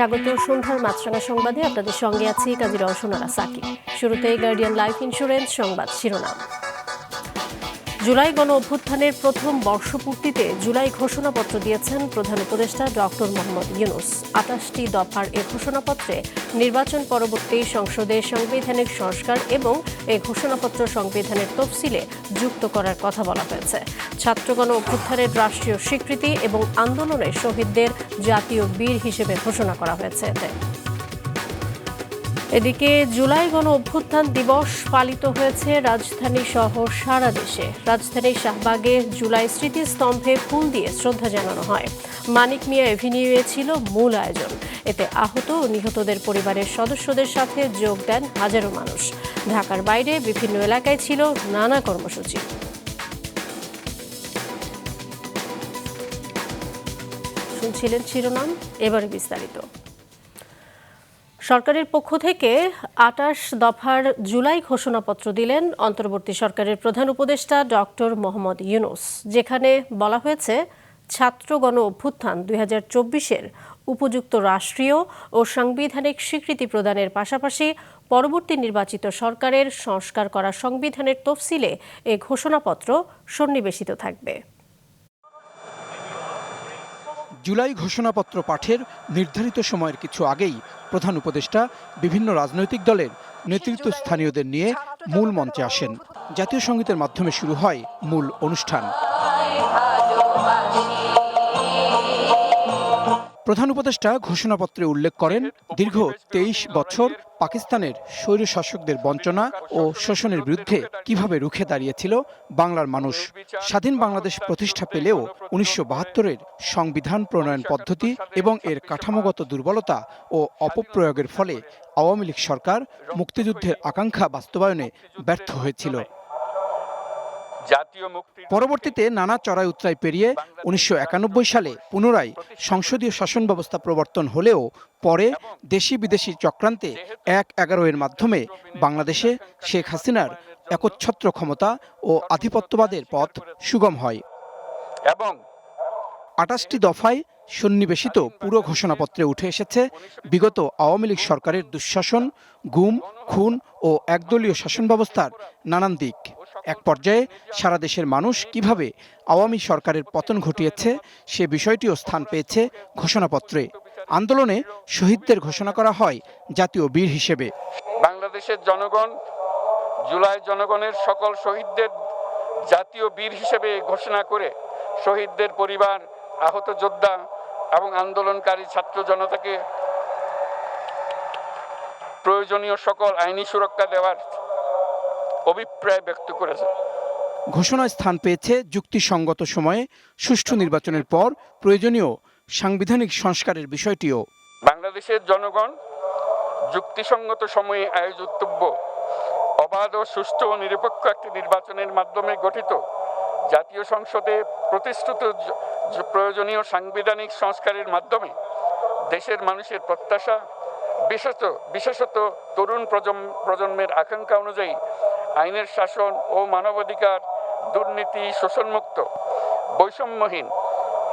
স্বাগত সন্ধ্যার মাছরাঙা সংবাদে আপনাদের সঙ্গে আছি কাজী রওশনারা সাকি। শুরুতেই গার্ডিয়ান লাইফ ইন্স্যুরেন্স সংবাদ শিরোনাম। জুলাই গণ অভ্যুত্থানের প্রথম বর্ষপূর্তিতে জুলাই ঘোষণাপত্র দিয়েছেন প্রধান উপদেষ্টা ডক্টর মোহাম্মদ ইউনূস। ২৮টি দফার এ ঘোষণাপত্রে নির্বাচন পরবর্তী সংসদে সাংবিধানিক সংস্কার এবং এই ঘোষণাপত্র সংবিধানের তফসিলে যুক্ত করার কথা বলা হয়েছে। ছাত্র গণ অভ্যুত্থানের রাষ্ট্রীয় স্বীকৃতি এবং আন্দোলনের শহীদদের জাতীয় বীর হিসেবে ঘোষণা করা হয়েছে এতে। এদিকে জুলাই গণ অভ্যুত্থান দিবস পালিত হয়েছে রাজধানী সহ সারা দেশে। রাজধানীর শাহবাগে জুলাই স্মৃতিস্তম্ভে ফুল দিয়ে শ্রদ্ধা জানানো হয়। মানিক মিয়া এভিনিউয়ে ছিল মূল আয়োজন। এতে আহত ও নিহতদের পরিবারের সদস্যদের সাথে যোগ দেন হাজারো মানুষ। ঢাকার বাইরে বিভিন্ন এলাকায় ছিল নানা কর্মসূচি। শুনছিলেন শিরোনাম, এবারে বিস্তারিত। সরকারের পক্ষ থেকে ২৮ দফার জুলাই ঘোষণাপত্র দিলেন অন্তর্বর্তী সরকারের প্রধান উপদেষ্টা ডক্টর মোহাম্মদ ইউনূস, যেখানে বলা হয়েছে ছাত্র গণ অভ্যুত্থান ২০২৪-এর উপযুক্ত রাষ্ট্রীয় ও সাংবিধানিক স্বীকৃতি প্রদানের পাশাপাশি পরবর্তী নির্বাচিত সরকারের সংস্কার করা সংবিধানের তফসিলে এ ঘোষণাপত্র সন্নিবেশিত থাকবে। জুলাই ঘোষণাপত্র পাঠের নির্ধারিত সময়ের কিছু আগেই প্রধান উপদেষ্টা বিভিন্ন রাজনৈতিক দলের নেতৃত্বস্থানীয়দের নিয়ে মূল মঞ্চে আসেন। জাতীয় সংগীতের মাধ্যমে শুরু হয় মূল অনুষ্ঠান। প্রধান উপদেষ্টা ঘোষণাপত্রে উল্লেখ করেন, দীর্ঘ ২৩ বছর পাকিস্তানের স্বৈরশাসকদের বঞ্চনা ও শোষণের বিরুদ্ধে কিভাবে রুখে দাঁড়িয়েছিল বাংলার মানুষ। স্বাধীন বাংলাদেশ প্রতিষ্ঠা পেলেও ১৯৭২-এর সংবিধান প্রণয়ন পদ্ধতি এবং এর কাঠামোগত দুর্বলতা ও অপপ্রয়োগের ফলে আওয়ামী লীগ সরকার মুক্তিযুদ্ধের আকাঙ্ক্ষা বাস্তবায়নে ব্যর্থ হয়েছিল। পরবর্তীতে নানা চড়াই উতরাই পেরিয়ে ১৯৯১ সালে পুনরায় সংসদীয় শাসন ব্যবস্থা প্রবর্তন হলেও পরে দেশি বিদেশি চক্রান্তে ১/১১-এর মাধ্যমে বাংলাদেশে শেখ হাসিনার একচ্ছত্র ক্ষমতা ও আধিপত্যবাদের পথ সুগম হয় এবং ২৮টি দফায় সন্নিবেশিত পুরো ঘোষণাপত্রে উঠে এসেছে বিগত আওয়ামী লীগ সরকারের দুঃশাসন, গুম, খুন ও একদলীয় শাসন ব্যবস্থার নানান দিক। এক পর্যায়ে সারা দেশের মানুষ কিভাবে আওয়ামী সরকারের পতন ঘটিয়েছে সে বিষয়টিও স্থান পেয়েছে ঘোষণাপত্রে। আন্দোলনে শহীদদের ঘোষণা করা হয় জাতীয় বীর হিসেবে। বাংলাদেশের জনগণ জুলাই জনগণের সকল শহীদদের জাতীয় বীর হিসেবে ঘোষণা করে শহীদদের পরিবার, আহত যোদ্ধা এবং আন্দোলনকারী ছাত্র জনতাকে প্রয়োজনীয় সকল আইনি সুরক্ষা দেওয়ার অভিপ্রায় ব্যক্ত করেছে। ঘোষণায় স্থান পেয়েছে যুক্তিসঙ্গত সময়ে সুষ্ঠু নির্বাচনের পর প্রয়োজনীয় সাংবিধানিক সংস্কারের বিষয়টিও। বাংলাদেশের জনগণ যুক্তিসঙ্গত সময়ে আয়োজিতব্য অবাধ ও সুষ্ঠু ও নিরপেক্ষ একটি নির্বাচনের মাধ্যমে গঠিত জাতীয় সংসদে প্রতিশ্রুত প্রয়োজনীয় সাংবিধানিক সংস্কারের মাধ্যমে দেশের মানুষের প্রত্যাশা, বিশেষত তরুণ প্রজন্মের আকাঙ্ক্ষা অনুযায়ী আইনের শাসন ও মানবাধিকার, দুর্নীতি, শোষণমুক্ত, বৈষম্যহীন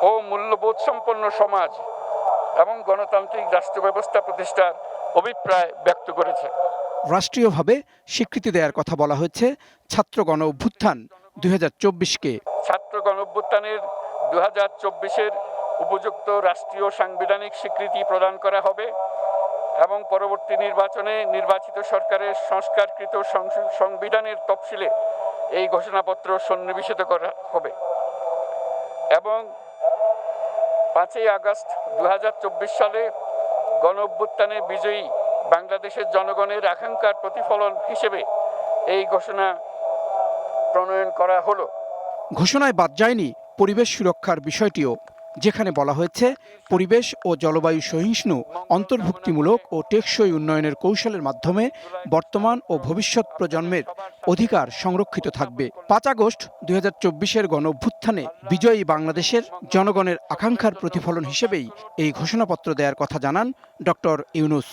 ও মূল্যবোধ সম্পন্ন সমাজ এবং গণতান্ত্রিক রাষ্ট্র ব্যবস্থা প্রতিষ্ঠার অভিপ্রায় ব্যক্ত করেছে। রাষ্ট্রীয়ভাবে স্বীকৃতি দেওয়ার কথা বলা হয়েছে ছাত্র গণ অভ্যুত্থান ২০২৪-কে। ছাত্র গণ অভ্যুত্থানের ২০২৪-এর উপযুক্ত রাষ্ট্রীয় সাংবিধানিক স্বীকৃতি প্রদান করা হবে এবং পরবর্তী নির্বাচনে নির্বাচিত সরকারের সংস্কারকৃত সংবিধানের তফসিলে এই ঘোষণাপত্র সন্নিবেশিত করা হবে এবং ৫ই আগস্ট ২০২৪ সালে গণ অভ্যুত্থানে বিজয়ী বাংলাদেশের জনগণের আকাঙ্ক্ষার প্রতিফলন হিসেবে এই ঘোষণা প্রণয়ন করা হলো। ঘোষণায় বাদ যায়নি পরিবেশ সুরক্ষার বিষয়টিও, যেখানে বলা হয়েছে পরিবেশ ও জলবায়ু সহিষ্ণু, অন্তর্ভুক্তিমূলক ও টেকসই উন্নয়নের কৌশলের মাধ্যমে বর্তমান ও ভবিষ্যৎ প্রজন্মের অধিকার সংরক্ষিত থাকবে। ৫ আগস্ট ২০২৪-এর গণ অভ্যুত্থানে বিজয়ী বাংলাদেশের জনগণের আকাঙ্ক্ষার প্রতিফলন হিসেবেই এই ঘোষণাপত্র দেওয়ার কথা জানান ডক্টর ইউনূস।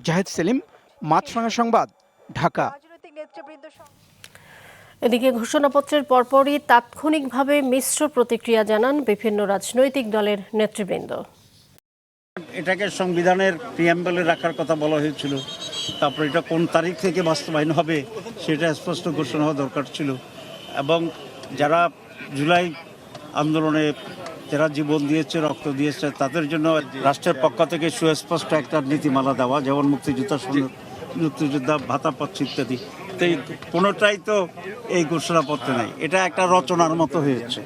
জাহেদ সেলিম, মাছরাঙা সংবাদ, ঢাকা। এদিকে ঘোষণাপত্রের পরপরই তাৎক্ষণিকভাবে মিশ্র প্রতিক্রিয়া জানান বিভিন্ন রাজনৈতিক দলের নেতৃবৃন্দ। এটাকে সংবিধানের প্রিয়াম্বলে রাখার কথা বলা হয়েছিল, তারপর এটা কোন তারিখ থেকে বাস্তবায়ন হবে সেটা স্পষ্ট ঘোষণা হওয়া দরকার ছিল। এবং যারা জুলাই আন্দোলনে যারা জীবন দিয়েছে, রক্ত দিয়েছে, তাদের জন্য রাষ্ট্রের পক্ষ থেকে সুস্পষ্ট একটা নীতিমালা দেওয়া, যেমন মুক্তিযোদ্ধা ভাতা পাচ্ছে ইত্যাদি। তো এই কোনোটাই তো এই ঘোষণাপত্রে নেই, এটা একটা রচনার মতো হয়েছে।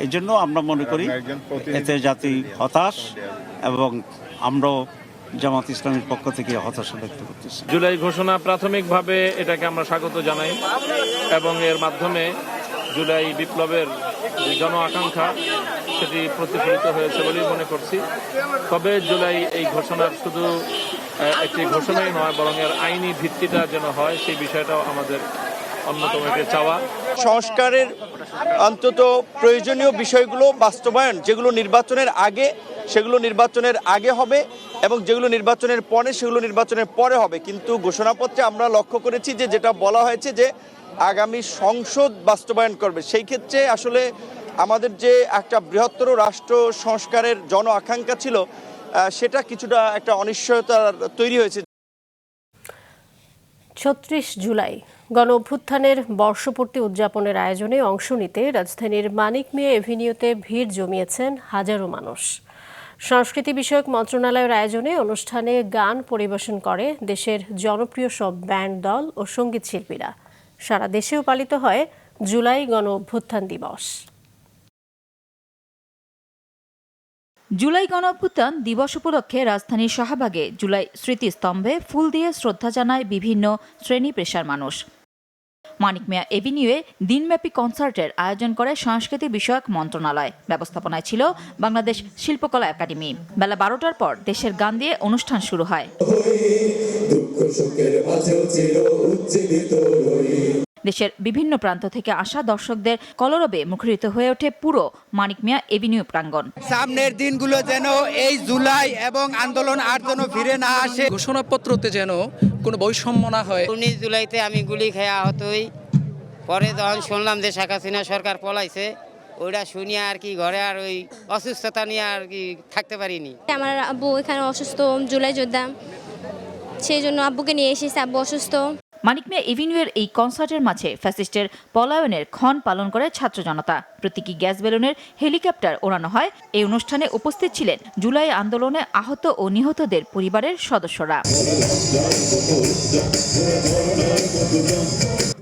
এই জন্য আমরা মনে করি এতে জাতি হতাশ, এবং আমরাও জামাত ইসলামের পক্ষ থেকে হতাশা ব্যক্ত করতেছি। জুলাই ঘোষণা প্রাথমিকভাবে এটাকে আমরা স্বাগত জানাই, এবং এর মাধ্যমে জুলাই বিপ্লবের যে জন আকাঙ্ক্ষা সেটি প্রতিফলিত হয়েছে বলেই মনে করছি। তবে জুলাই এই ঘোষণার শুধু একটি ঘোষণাই নয়, বরং এর আইনি ভিত্তিটা যেন হয় সেই বিষয়টাও আমাদের অন্যতম একটি চাওয়া। সংস্কারের অন্তত প্রয়োজনীয় বিষয়গুলো বাস্তবায়ন, যেগুলো নির্বাচনের আগে সেগুলো নির্বাচনের আগে হবে, এবং যেগুলো নির্বাচনের পরে সেগুলো নির্বাচনের পরে হবে। কিন্তু ঘোষণাপত্রে আমরা লক্ষ্য করেছি যে যেটা বলা হয়েছে যে আগামী সংসদ বাস্তবায়ন করবে। সেই ক্ষেত্রে আসলে আমাদের যে একটা বৃহত্তর রাষ্ট্র সংস্কারের জন আকাঙ্ক্ষা ছিল, সেটা কিছুটা একটা অনিশ্চয়তা তৈরি হয়েছে। ৩৬ জুলাই গণ অভ্যুত্থানের বর্ষপূর্তি উদযাপনের আয়োজনে অংশ নিতে রাজধানীর মানিক মিয়া এভিনিউতে ভিড় জমিয়েছেন হাজারো মানুষ। সংস্কৃতি বিষয়ক মন্ত্রণালয়ের আয়োজনে অনুষ্ঠানে গান পরিবেশন করে দেশের জনপ্রিয় সব ব্যান্ড দল ও সঙ্গীত শিল্পীরা। সারা দেশেও পালিত হয় জুলাই গণ অভ্যুত্থান দিবস। জুলাই গণ অভ্যুত্থান দিবস উপলক্ষে রাজধানীর শাহবাগে জুলাই স্মৃতিস্তম্ভে ফুল দিয়ে শ্রদ্ধা জানায় বিভিন্ন শ্রেণী পেশার মানুষ। মানিক মিয়া এভিনিউয়ে দিনব্যাপী কনসার্টের আয়োজন করে সংস্কৃতি বিষয়ক মন্ত্রণালয়। ব্যবস্থাপনায় ছিল বাংলাদেশ শিল্পকলা একাডেমি। বেলা 12টার পর দেশের গান দিয়ে অনুষ্ঠান শুরু হয়। দেশের বিভিন্ন প্রান্ত থেকে আসা দর্শকদের কলরবে মুখরিত হয়ে ওঠে পুরো মানিক মিয়া এভিনিউ প্রাঙ্গণ। সামনের দিনগুলো যেন এই জুলাই এবং আন্দোলন আর যেন ফিরে না আসে, ঘোষণাপত্রতে যেন কোনো বৈষম্য না হয়। 19 জুলাইতে আমি গুলি খেয়ে আহত হই, পরে যখন শুনলাম যে শেখ হাসিনা সরকার পলাইছে, ওইটা শুনিয়ে আর কি ঘরে আর ওই অসুস্থতা নিয়ে আর কি থাকতে পারিনি। আমার আব্বু এখানে অসুস্থ, জুলাই যোদ্ধা, সেই জন্য আব্বুকে নিয়ে এসেছি, আব্বু অসুস্থ। মানিক মিয়া এভিনিউয়ের এই কনসার্টের মাঝে ফ্যাসিস্টের পলায়নের ক্ষণ পালন করে ছাত্র জনতা। প্রতীকী গ্যাস বেলুনের হেলিকপ্টার ওড়ানো হয়। এই অনুষ্ঠানে উপস্থিত ছিলেন জুলাই আন্দোলনে আহত ও নিহতদের পরিবারের সদস্যরা।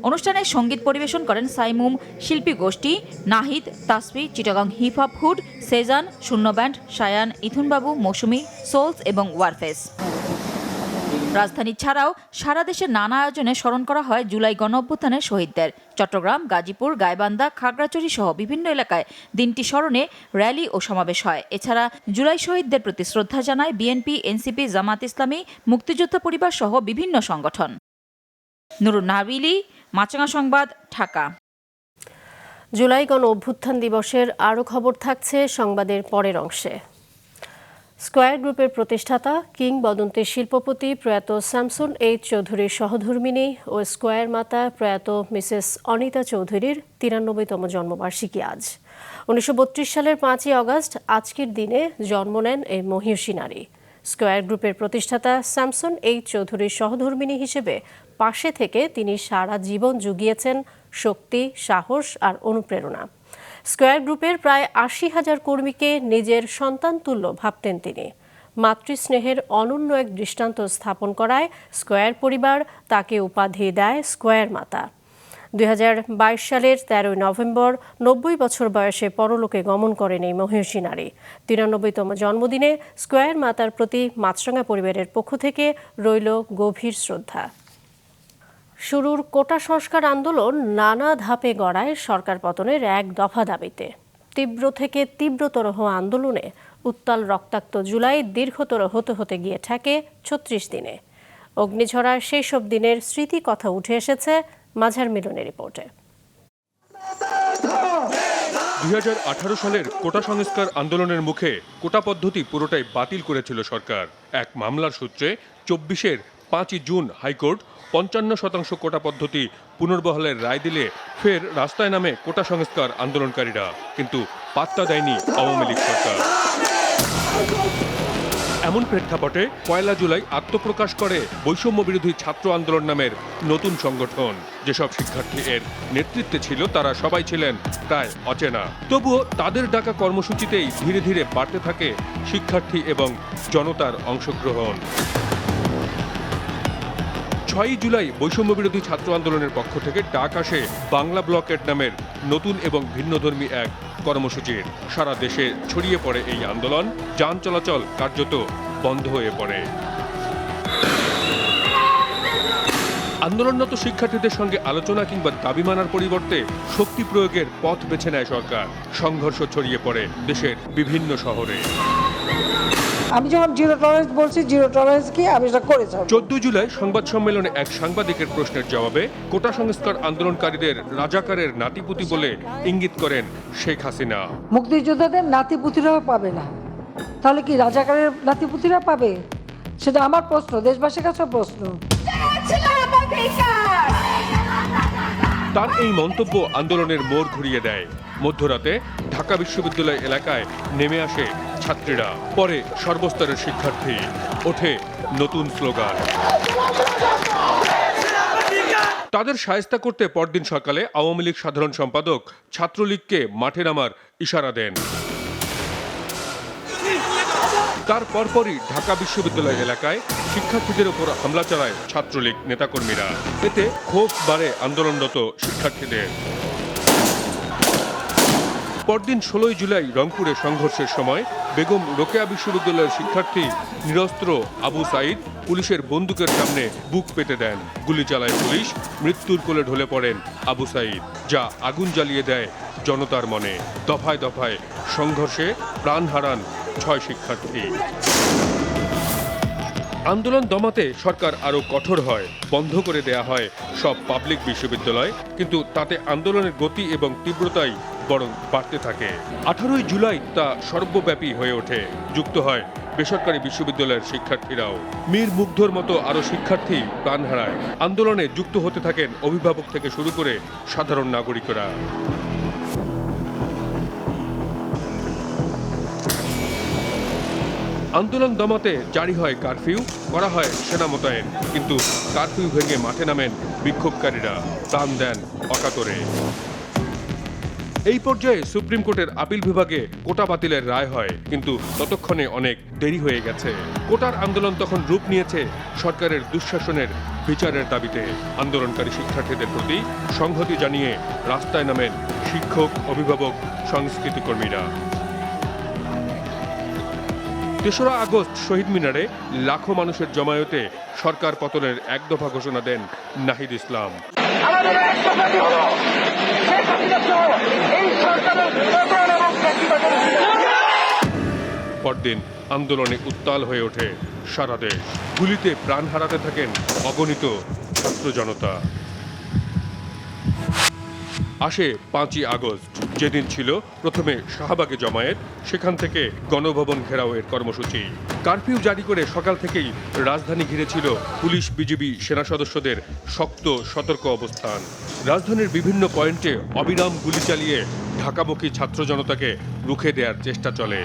অনুষ্ঠানে সঙ্গীত পরিবেশন করেন সাইমুম শিল্পী গোষ্ঠী, Nahid, Tasfi, Chittagong hip hop hood, Sejan, Shunno band, Shayan, Ethunbabu, Mousumi, souls এবং ওয়ারফেস। রাজধানী ছাড়াও সারা দেশে নানা আয়োজনে স্মরণ করা হয় জুলাই গণ অভ্যুত্থানের শহীদদের। চট্টগ্রাম, গাজীপুর, গাইবান্ধা, খাগড়াছড়ি সহ বিভিন্ন এলাকায় দিনটি স্মরণে র্যালি ও সমাবেশ হয়। এছাড়া জুলাই শহীদদের প্রতি শ্রদ্ধা জানায় বিএনপি, এনসিপি, জামাত ইসলামী, মুক্তিযোদ্ধা পরিবার সহ বিভিন্ন সংগঠন। নুরুন নাহাবিলি, মাছরাঙা সংবাদ, ঢাকা। জুলাই গণ অভ্যুত্থান দিবসের আরও খবর থাকছে সংবাদের পরের অংশে। স্কয়ার গ্রুপের প্রতিষ্ঠাতা কিংবদন্তি শিল্পপতি প্রয়াত স্যামসন এইচ চৌধুরীর সহধর্মিণী ও স্কয়ার মাতা প্রয়াত মিসেস অনিতা চৌধুরীর 93তম জন্মবার্ষিকী আজ। 1932 সালের 5ই আগস্ট আজকের দিনে জন্ম নেন এই মহিয়সী নারী। স্কয়ার গ্রুপের প্রতিষ্ঠাতা স্যামসন এইচ চৌধুরীর সহধর্মিণী হিসেবে পাশে থেকে তিনি সারা জীবন জুগিয়েছেন শক্তি, সাহস আর অনুপ্রেরণা। স্কয়ার গ্রুপের প্রায় 80,000 কর্মীকে নিজের সন্তান তুল্য ভাবতেন তিনি। মাতৃস্নেহের অনন্য এক দৃষ্টান্ত স্থাপন করায় স্কয়ার পরিবার তাকে উপাধি দেয় স্কয়ার মাতা। 2022 সালের 13 নভেম্বর 90 বছর বয়সে পরলোকে গমন করেন এই মহিয়সী নারী। 93তম জন্মদিনে স্কয়ার মাতার প্রতি মাছরাঙা পরিবারের পক্ষ থেকে রইল গভীর শ্রদ্ধা। শুরুর কোটা সংস্কার আন্দোলন নানা ধাপে গড়ায় সরকার পতনের এক দফা দাবিতে। তীব্র থেকে তীব্রতর হওয়া আন্দোলনে উত্তাল রক্তাক্ত জুলাই দীর্ঘতর হতে হতে গিয়ে ঠেকে 36 দিনে। অগ্নিঝরার সেই সব দিনের স্মৃতি কথা উঠে এসেছে মাঝার মিলনের রিপোর্টে। 2018 সালের কোটা সংস্কার আন্দোলনের মুখে কোটা পদ্ধতি পুরোটাই বাতিল করেছিল সরকার। এক মামলার সূত্রে 24-এর 5ই জুন হাইকোর্ট 55% কোটা পদ্ধতি পুনর্বহালের রায় দিলে ফের রাস্তায় নামে কোটা সংস্কার আন্দোলনকারীরা, কিন্তু পাত্তা দেয়নি আওয়ামী লীগ সরকার। এমন প্রেক্ষাপটে 1 জুলাই আত্মপ্রকাশ করে বৈষম্য বিরোধী ছাত্র আন্দোলন নামের নতুন সংগঠন। যেসব শিক্ষার্থী এর নেতৃত্বে ছিল তারা সবাই ছিলেন প্রায় অচেনা। তবুও তাদের ডাকা কর্মসূচিতেই ধীরে ধীরে বাড়তে থাকে শিক্ষার্থী এবং জনতার অংশগ্রহণ। 6 জুলাই বৈষম্য বিরোধী ছাত্র আন্দোলনের পক্ষ থেকে ডাক আসে বাংলা ব্লকেট নামের নতুন এবং ভিন্নধর্মী এক কর্মসূচির। সারা দেশে ছড়িয়ে পড়ে এই আন্দোলন, যান চলাচল কার্যত বন্ধ হয়ে পড়ে। আন্দোলনরত শিক্ষার্থীদের সঙ্গে আলোচনা কিংবা দাবি মানার পরিবর্তে শক্তি প্রয়োগের পথ বেছে নেয় সরকার। সংঘর্ষ ছড়িয়ে পড়ে দেশের বিভিন্ন শহরে। আমি যখন জিরো টলারেন্স বলছি, জিরো টলারেন্স কি আমি এটা করে যাব। 14 জুলাই সংবাদ সম্মেলনে এক সাংবাদিকের প্রশ্নের জবাবে কোটা সংস্কার আন্দোলনকারীদের রাজাকারের নাতিপুতি বলে ইঙ্গিত করেন শেখ হাসিনা। মুক্তিযোদ্ধাদের নাতিপুতিরাও পাবে না, তাহলে কি রাজাকারের নাতিপুতিরা পাবে? সেটা আমার প্রশ্ন, দেশবাসীর কাছে প্রশ্ন। তার এই মন্তব্য আন্দোলনের মোড় ঘুরিয়ে দেয়। মধ্যরাতে ঢাকা বিশ্ববিদ্যালয় এলাকায় নেমে আসে ছাত্রীরা, পরে সর্বস্তরের শিক্ষার্থী, ওঠে নতুন স্লোগান। তাদের শায়েস্তা করতে পরদিন সকালে আওয়ামী লীগ সাধারণ সম্পাদক ছাত্রলীগকে মাঠে নামার ইশারা দেন। তার পরপরই ঢাকা বিশ্ববিদ্যালয় এলাকায় শিক্ষার্থীদের উপর হামলা চালায় ছাত্রলীগ নেতাকর্মীরা। এতে ক্ষোভ বাড়ে আন্দোলনরত শিক্ষার্থীদের। পরদিন 16 জুলাই রংপুরে সংঘর্ষের সময় বেগম রোকেয়া বিশ্ববিদ্যালয়ের শিক্ষার্থী নিরস্ত্র আবু সাইদ পুলিশের বন্দুকের সামনে বুক পেতে দেন। গুলি চালায় পুলিশ, মৃত্যুর কোলে ঢলে পড়েন আবু সাইদ, যা আগুন জ্বালিয়ে দেয় জনতার মনে। দফায় দফায় সংঘর্ষে প্রাণ হারান 6 শিক্ষার্থী। আন্দোলন দমাতে সরকার আরও কঠোর হয়, বন্ধ করে দেয়া হয় সব পাবলিক বিশ্ববিদ্যালয়, কিন্তু তাতে আন্দোলনের গতি এবং তীব্রতাই বরং বাড়তে থাকে। 18 জুলাই তা সর্বব্যাপী হয়ে ওঠে, যুক্ত হয় বেসরকারি বিশ্ববিদ্যালয়ের শিক্ষার্থীরাও। মীর মুগ্ধর মতো আরও শিক্ষার্থী প্রাণ হারায়। আন্দোলনে যুক্ত হতে থাকেন অভিভাবক থেকে শুরু করে সাধারণ নাগরিকরা। আন্দোলন দমাতে জারি হয় কারফিউ, করা হয় সেনা মোতায়েন, কিন্তু কারফিউ ভেঙে মাঠে নামেন বিক্ষোভকারীরা, প্রাণ দেন অকাতরে। এই পর্যায়ে সুপ্রিম কোর্টের আপিল বিভাগে কোটা বাতিলের রায় হয়, কিন্তু ততক্ষণে অনেক দেরি হয়ে গেছে। কোটার আন্দোলন তখন রূপ নিয়েছে সরকারের দুঃশাসনের বিচারের দাবিতে। আন্দোলনকারী শিক্ষার্থীদের প্রতি সংহতি জানিয়ে রাস্তায় নামেন শিক্ষক, অভিভাবক, সংস্কৃতি কর্মীরা। 3রা আগস্ট শহীদ মিনারে লাখো মানুষের জমায়েতে সরকার পতনের এক দফা ঘোষণা দেন নাহিদ ইসলাম। পরদিন আন্দোলনে উত্তাল হয়ে ওঠে সারা দেশ। গুলিতে প্রাণ হারাতে থাকেন অগণিত ছাত্র জনতা। আসে 5ই আগস্ট, যেদিন ছিল প্রথমে শাহবাগে জমায়েত, সেখান থেকে গণভবন ঘেরাওয়ের কর্মসূচি। কারফিউ জারি করে সকাল থেকেই রাজধানী ঘিরে ছিল পুলিশ, বিজিবি, সেনা সদস্যদের শক্ত সতর্ক অবস্থান। রাজধানীর বিভিন্ন পয়েন্টে অবিরাম গুলি চালিয়ে ঢাকামুখী ছাত্র জনতাকে রুখে দেওয়ার চেষ্টা চলে।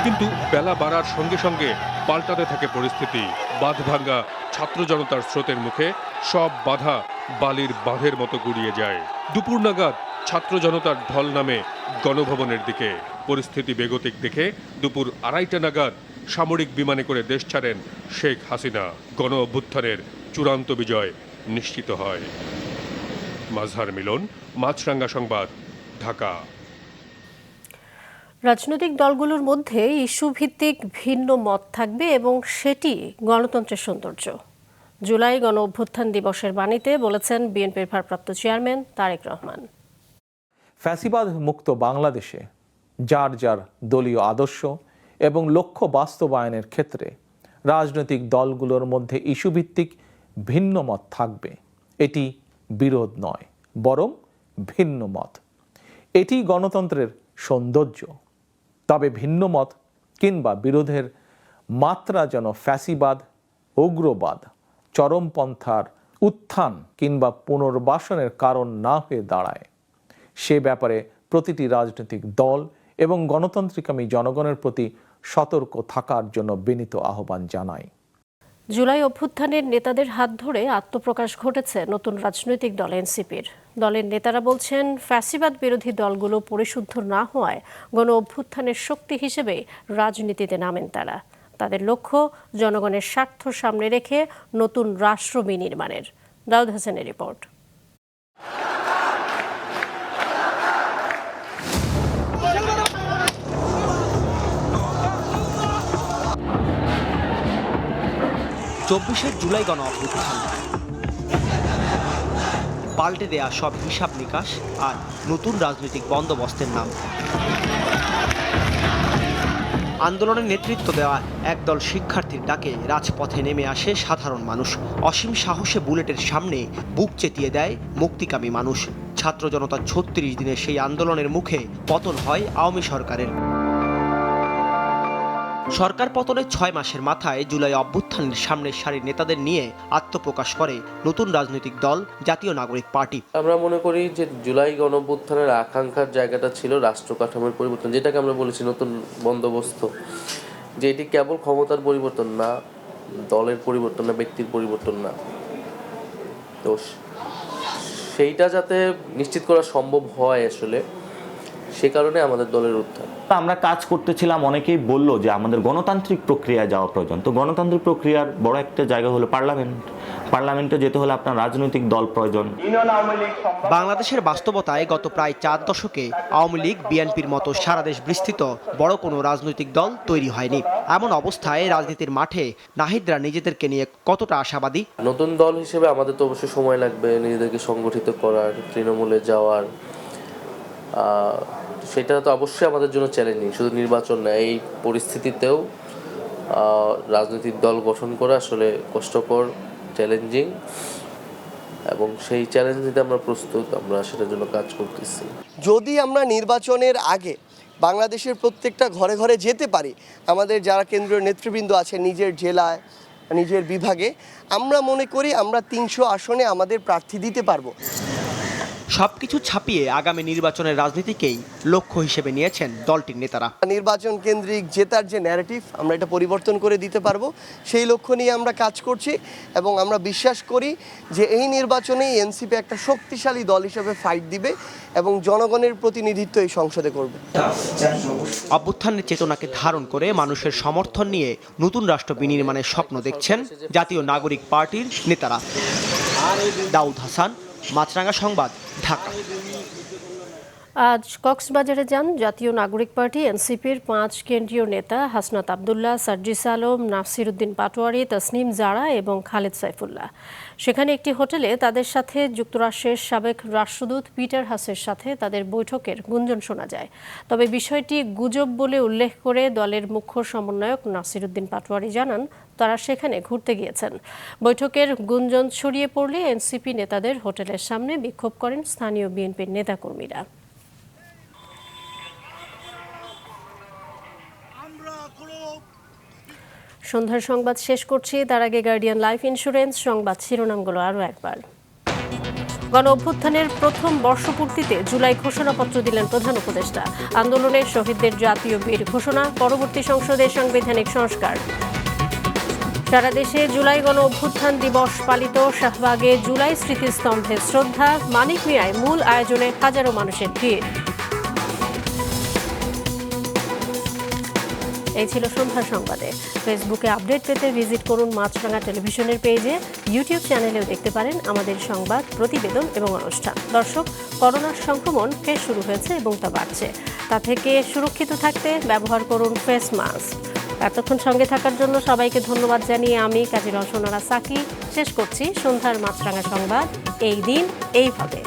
কিন্তু বেলা বাড়ার সঙ্গে সঙ্গে পাল্টাতে থাকে পরিস্থিতি। বাঁধভাঙ্গা ছাত্র জনতার স্রোতের মুখে সব বাধা বালির বাঁধের মতো গুড়িয়ে যায়। দুপুর নাগাদ ছাত্র জনতার ঢল নামে গণভবনের দিকে। পরিস্থিতি বেগতিক দেখে দুপুর 2:30টা নাগাদ সামরিক বিমানে করে দেশ ছাড়েন শেখ হাসিনা। গণ অভ্যুত্থানের চূড়ান্ত বিজয় নিশ্চিত হয়। মাজহার মিলন, মাছরাঙ্গা সংবাদ, ঢাকা। রাজনৈতিক দলগুলোর মধ্যে ইস্যুভিত্তিক ভিন্ন মত থাকবে এবং সেটি গণতন্ত্রের সৌন্দর্য। জুলাই গণ অভ্যুত্থান দিবসের বাণীতে বলেছেন বিএনপির ভারপ্রাপ্ত চেয়ারম্যান তারেক রহমান। ফ্যাসিবাদ মুক্ত বাংলাদেশে যার যার দলীয় আদর্শ এবং লক্ষ্য বাস্তবায়নের ক্ষেত্রে রাজনৈতিক দলগুলোর মধ্যে ইস্যুভিত্তিক ভিন্ন মত থাকবে। এটি বিরোধ নয়, বরং ভিন্ন মত। এটি গণতন্ত্রের সৌন্দর্য। তবে ভিন্ন মত কিংবা বিরোধের মাত্রা যেন ফ্যাসিবাদ, উগ্রবাদ, চরমপন্থার উত্থান কিংবা পুনর্বাসনের কারণ না হয়ে দাঁড়ায়, সে ব্যাপারে প্রতিটি রাজনৈতিক দল এবং গণতান্ত্রিকামী জনগণের প্রতি সতর্ক থাকার জন্য বিনীত আহ্বান জানাই। জুলাই অভ্যুত্থানের নেতাদের হাত ধরে আত্মপ্রকাশ ঘটেছে নতুন রাজনৈতিক দল এনসিপির। দলের নেতারা বলছেন, ফ্যাসিবাদ বিরোধী দলগুলো পরিশুদ্ধ না হওয়ায় গণ অভ্যুত্থানের শক্তি হিসেবে রাজনীতিতে নামেন তারা। তাদের লক্ষ্য জনগণের স্বার্থ সামনে রেখে নতুন রাষ্ট্র বিনির্মাণের। দাউদ হাসানের রিপোর্ট। জুলাই গণ অভ্যুত্থান, পাল্টে দেয়া সব হিসাব নিকাশ আর নতুন রাজনৈতিক বন্দোবস্তের নাম। আন্দোলনের নেতৃত্ব দেওয়া একদল শিক্ষার্থীর ডাকে রাজপথে নেমে আসে সাধারণ মানুষ। অসীম সাহসে বুলেটের সামনে বুক চেতিয়ে দেয় মুক্তিকামী মানুষ। ছাত্র জনতা ৩৬ দিনের সেই আন্দোলনের মুখে পতন হয় আওয়ামী সরকারের। সরকার পতনের ৬ মাসের মাথায় জুলাই অভ্যুত্থানের সামনের সারির নেতাদের নিয়ে আত্মপ্রকাশ করে নতুন রাজনৈতিক দল জাতীয় নাগরিক পার্টি। আমরা মনে করি যে জুলাই গণ অভ্যুত্থানের আকাঙ্ক্ষার জায়গাটা ছিল রাষ্ট্র কাঠামোর পরিবর্তন, যেটাকে আমরা বলেছি নতুন বন্দোবস্ত, যে এটি কেবল ক্ষমতার পরিবর্তন না, দলের পরিবর্তন না, ব্যক্তির পরিবর্তন না। তো সেইটা যাতে নিশ্চিত করা সম্ভব হয় আসলে, সে কারণে আমাদের দলের উত্থান। আমরা কাজ করতেছিলাম, অনেকেই বললো যে আমাদের গণতান্ত্রিক প্রক্রিয়ায় যাওয়া প্রয়োজন। তো গণতান্ত্রিক প্রক্রিয়ার বড় একটা জায়গা হলো পার্লামেন্ট। পার্লামেন্টে যেতে হলে আপনার রাজনৈতিক দল প্রয়োজন। বাংলাদেশের বাস্তবতায় গত প্রায় 4 দশকে আওয়ামী লীগ, বিএনপির মতো সারা দেশ বিস্তৃত বড় কোনো রাজনৈতিক দল তৈরি হয়নি। এমন অবস্থায় রাজনীতির মাঠে নাহিদরা নিজেদেরকে নিয়ে কতটা আশাবাদী? নতুন দল হিসেবে আমাদের তো অবশ্যই সময় লাগবে নিজেদেরকে সংগঠিত করার, তৃণমূলে যাওয়ার। সেটা তো অবশ্যই আমাদের জন্য চ্যালেঞ্জিং, শুধু নির্বাচন না, এই পরিস্থিতিতেও রাজনৈতিক দল গঠন করা আসলে কষ্টকর, চ্যালেঞ্জিং, এবং সেই চ্যালেঞ্জ নিতে আমরা প্রস্তুত, আমরা সেটার জন্য কাজ করতেছি। যদি আমরা নির্বাচনের আগে বাংলাদেশের প্রত্যেকটা ঘরে ঘরে যেতে পারি, আমাদের যারা কেন্দ্রীয় নেতৃবৃন্দ আছে নিজের জেলায়, নিজের বিভাগে, আমরা মনে করি আমরা 300 আসনে আমাদের প্রার্থী দিতে পারবো। সবকিছু ছাপিয়ে আগামী নির্বাচনের রাজনীতিকেই লক্ষ্য হিসেবে নিয়েছেন দলটির নেতারা। নির্বাচন কেন্দ্রিক জেতার যে ন্যারেটিভ, আমরা এটা পরিবর্তন করে দিতে পারবো, সেই লক্ষ্য নিয়ে আমরা কাজ করছি এবং আমরা বিশ্বাস করি যে এই নির্বাচনে এনসিপি একটা শক্তিশালী দল হিসেবে ফাইট দিবে এবং জনগণের প্রতিনিধিত্ব এই সংসদে করবে। অভ্যুত্থানের চেতনাকে ধারণ করে মানুষের সমর্থন নিয়ে নতুন রাষ্ট্র বিনির্মাণের স্বপ্ন দেখছেন জাতীয় নাগরিক পার্টির নেতারা। দাউদ হাসান, মাছরাঙা সংবাদ, ঢাকা। আজ কক্সবাজারে যান জাতীয় নাগরিক পার্টি এনসিপির 5 কেন্দ্রীয় নেতা হাসনাত আব্দুল্লাহ, সার্জিস আলম, নাসির উদ্দিন পাটোয়ারি, তসনিম জারা এবং খালেদ সাইফুল্লাহ। সেখানে একটি হোটেলে তাদের সাথে যুক্তরাষ্ট্রের সাবেক রাষ্ট্রদূত পিটার হাসের সাথে তাদের বৈঠকের গুঞ্জন শোনা যায়। তবে বিষয়টি গুজব বলে উল্লেখ করে দলের মুখ্য সমন্বয়ক নাসির উদ্দিন পাটোয়ারি জানান, তারা সেখানে ঘুরতে গিয়েছেন। বৈঠকের গুঞ্জন ছড়িয়ে পড়লে এনসিপি নেতাদের হোটেলের সামনে বিক্ষোভ করেন স্থানীয় বিএনপির নেতাকর্মীরা। সন্ধ্যার সংবাদ শেষ করছি, তার আগে গার্ডিয়ান লাইফ ইন্স্যুরেন্স সংবাদ শিরোনামগুলো আরও একবার। গণ অভ্যুত্থানের প্রথম বর্ষপূর্তিতে জুলাই ঘোষণাপত্র দিলেন প্রধান উপদেষ্টা। আন্দোলনের শহীদদের জাতীয় বীর ঘোষণা, পরবর্তী সংসদে সাংবিধানিক সংস্কার। সারা দেশে জুলাই গণ অভ্যুত্থান দিবস পালিত, শাহবাগে জুলাই স্মৃতিস্তম্ভে শ্রদ্ধা, মানিক মিয়ায় মূল আয়োজনে হাজারো মানুষের ভিড়। এই ছিল সন্ধ্যার সংবাদে। ফেসবুকে আপডেট পেতে ভিজিট করুন মাছরাঙা টেলিভিশনের পেজে, ইউটিউব চ্যানেলেও দেখতে পারেন আমাদের সংবাদ, প্রতিবেদন এবং অনুষ্ঠান। দর্শক, করোনার সংক্রমণ ফের শুরু হয়েছে এবং তা বাড়ছে। তা থেকে সুরক্ষিত থাকতে ব্যবহার করুন ফেস মাস্ক। এতক্ষণ সঙ্গে থাকার জন্য সবাইকে ধন্যবাদ জানিয়ে আমি কাজী রওশন আরা সাকি শেষ করছি সন্ধ্যার মাছরাঙা সংবাদ। এই দিন এইভাবে।